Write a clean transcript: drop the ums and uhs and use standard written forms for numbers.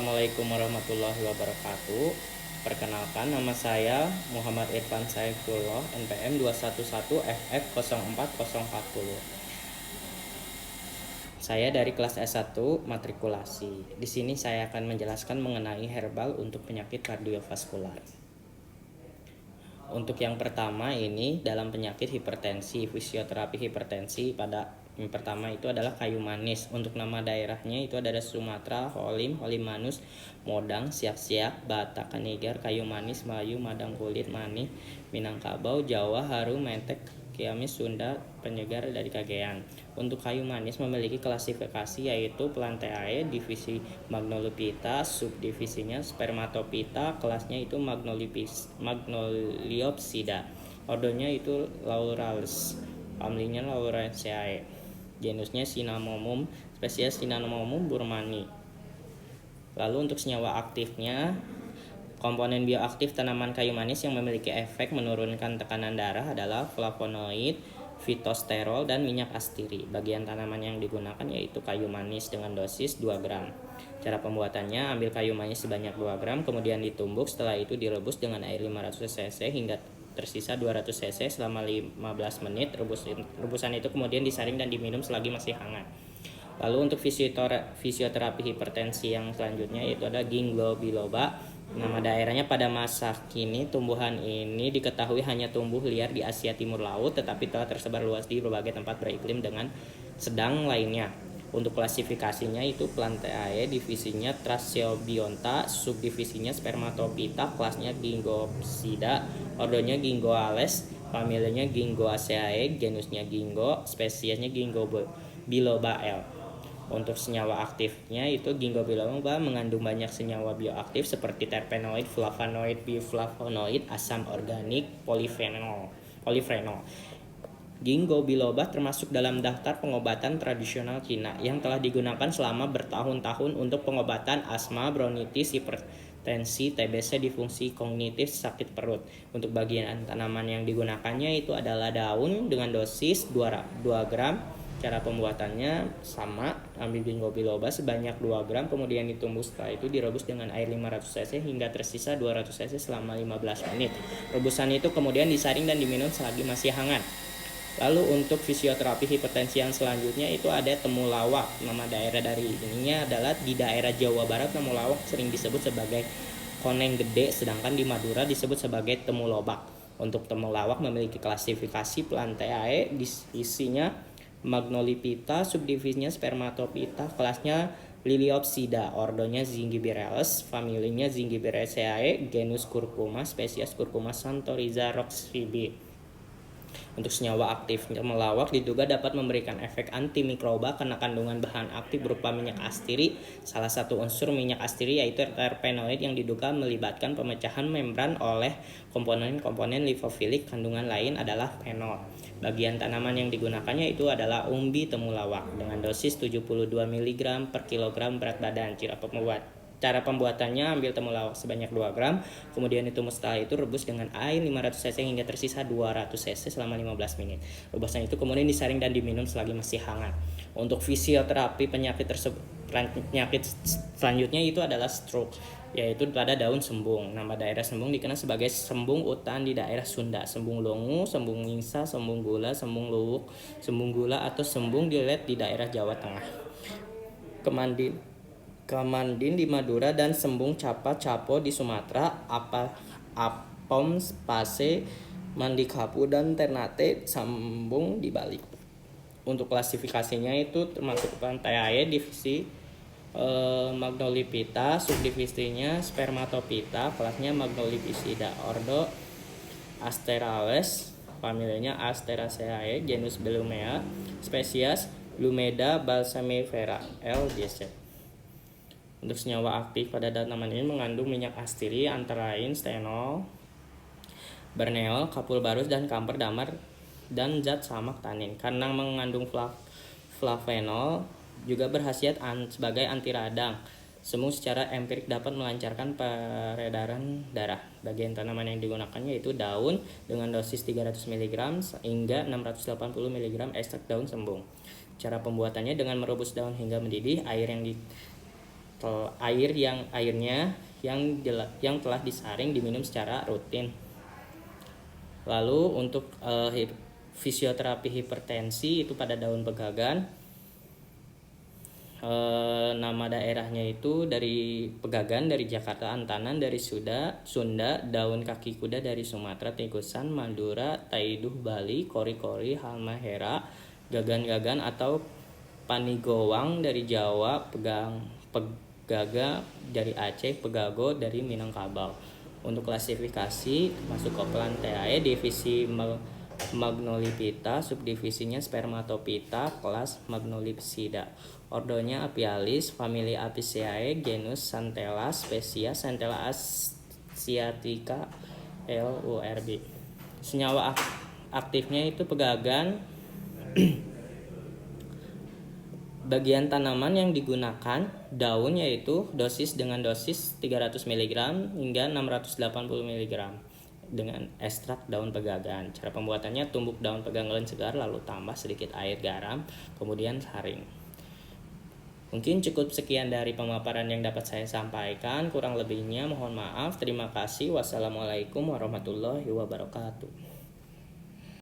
Assalamualaikum warahmatullahi wabarakatuh. Perkenalkan, nama saya Muhammad Irfan Saifullah, NPM 211FF04040. Saya dari kelas S1 matrikulasi. Di sini saya akan menjelaskan mengenai herbal untuk penyakit kardiovaskular. Untuk yang pertama ini dalam penyakit hipertensi, fisioterapi hipertensi pada yang pertama itu adalah kayu manis. Untuk nama daerahnya itu adalah Sumatera, Holim, Holimanus, Modang, Siak-siak, Batak, Kanigar, kayu manis, Melayu, Madang kulit, Mani, Minangkabau, Jawa, Harum, Mentek, Kiamis, Sunda, penyegar dari Kagean. Untuk kayu manis memiliki klasifikasi yaitu Plantae, divisi Magnolipita, subdivisinya Spermatopita, kelasnya itu Magnoliopsida. Ordonya itu Laurales, familinya Lauraceae. Genusnya Cinnamomum, spesies Cinnamomum burmani. Lalu untuk senyawa aktifnya, komponen bioaktif tanaman kayu manis yang memiliki efek menurunkan tekanan darah adalah flavonoid, fitosterol, dan minyak astiri. Bagian tanaman yang digunakan yaitu kayu manis dengan dosis 2 gram. Cara pembuatannya, ambil kayu manis sebanyak 2 gram, kemudian ditumbuk, setelah itu direbus dengan air 500 cc hingga tersisa 200 cc selama 15 menit. Rebusan itu kemudian disaring dan diminum selagi masih hangat. Lalu untuk fisioterapi hipertensi yang selanjutnya yaitu ada ginkgo biloba. Nama daerahnya pada masa kini tumbuhan ini diketahui hanya tumbuh liar di Asia Timur Laut, tetapi telah tersebar luas di berbagai tempat beriklim dengan sedang lainnya. Untuk klasifikasinya itu Plantae, divisinya Trachyobionta, subdivisinya Spermatopita, kelasnya Gingopsida, ordonya Gingoales, familianya Gingoaceae, genusnya Ginkgo, spesiesnya Ginkgo biloba L. Untuk senyawa aktifnya itu ginkgo biloba mengandung banyak senyawa bioaktif seperti terpenoid, flavonoid, biflavonoid, asam organik, polifenol. Ginkgo biloba termasuk dalam daftar pengobatan tradisional Cina yang telah digunakan selama bertahun-tahun untuk pengobatan asma, bronkitis, hipertensi, TBC, disfungsi kognitif, sakit perut. Untuk bagian tanaman yang digunakannya itu adalah daun dengan dosis 2 gram. Cara pembuatannya sama, ambil ginkgo biloba sebanyak 2 gram, kemudian ditumbuk, setelah itu direbus dengan air 500 cc hingga tersisa 200 cc selama 15 menit. Rebusan itu kemudian disaring dan diminum selagi masih hangat. Lalu untuk fisioterapi hipertensi yang selanjutnya itu ada temulawak. Nama daerah dari ininya adalah di daerah Jawa Barat, temulawak sering disebut sebagai koneng gede, sedangkan di Madura disebut sebagai temulobak. Untuk temulawak memiliki klasifikasi Plantae, isinya Magnolipita, subdivisinya Spermatopita, kelasnya Liliopsida, ordonya Zingiberaceae, familinya Zingiberaceae, genus Curcuma, spesies Curcuma santoriza roxb. Untuk senyawa aktif temulawak diduga dapat memberikan efek antimikroba karena kandungan bahan aktif berupa minyak astiri. Salah satu unsur minyak astiri yaitu terpenoid yang diduga melibatkan pemecahan membran oleh komponen-komponen lipofilik. Kandungan lain adalah fenol. Bagian tanaman yang digunakannya itu adalah umbi temulawak dengan dosis 72 mg per kilogram berat badan. Cara pembuatannya, ambil temulawak sebanyak 2 gram, kemudian ditumbuk, setelah itu rebus dengan air 500 cc hingga tersisa 200 cc selama 15 menit. Rebusan itu kemudian disaring dan diminum selagi masih hangat. Untuk fisioterapi penyakit selanjutnya itu adalah stroke, yaitu pada daun sembung. Nama daerah sembung dikenal sebagai sembung utan di daerah Sunda, sembung longu, sembung wingsa, sembung gula, sembung luwuk, sembung gula atau sembung dilet di daerah Jawa Tengah. Kamandin di Madura dan sembung capa capo di Sumatera, apom spase mandikapu dan ternate sambung di Bali. Untuk klasifikasinya itu termasuk Plantae, divisi Magnolipita, subdivisinya Spermatopita, kelasnya Magnolipsida, ordo Asterales, familianya Asteraceae, genus Belumea, spesies Lumeda balsamifera L. Ds. Untuk senyawa aktif pada tanaman ini mengandung minyak astiri antara lain stenol, berneol, kapul barus, dan kamper damar, dan zat samak tanin. Karena mengandung flavonol juga berkhasiat sebagai anti radang. Sembung secara empirik dapat melancarkan peredaran darah. Bagian tanaman yang digunakannya yaitu daun dengan dosis 300 mg hingga 680 mg ekstrak daun sembung. Cara pembuatannya dengan merebus daun hingga mendidih, air yang yang telah disaring diminum secara rutin. Lalu untuk fisioterapi hipertensi itu pada daun pegagan. Nama daerahnya itu dari pegagan dari Jakarta, Antanan dari Sunda, daun kaki kuda dari Sumatera, tikusan Madura, taiduh Bali, kori-kori Halmahera, gagan-gagan atau panigowang dari Jawa, pegaga dari Aceh, pegago dari Minangkabau. Untuk klasifikasi masuk ke Plantae, divisi Magnolipita, subdivisinya Spermatophyta, kelas Magnolipsida. Ordonya Apialis, famili Apiaceae, genus Centella, spesies Centella asiatica LURB. Senyawa aktifnya itu pegagan. Bagian tanaman yang digunakan daun yaitu dosis 300 mg hingga 680 mg dengan ekstrak daun pegagan. Cara pembuatannya, tumbuk daun pegagan segar lalu tambah sedikit air garam, kemudian saring. Mungkin cukup sekian dari pemaparan yang dapat saya sampaikan. Kurang lebihnya mohon maaf. Terima kasih. Wassalamualaikum warahmatullahi wabarakatuh.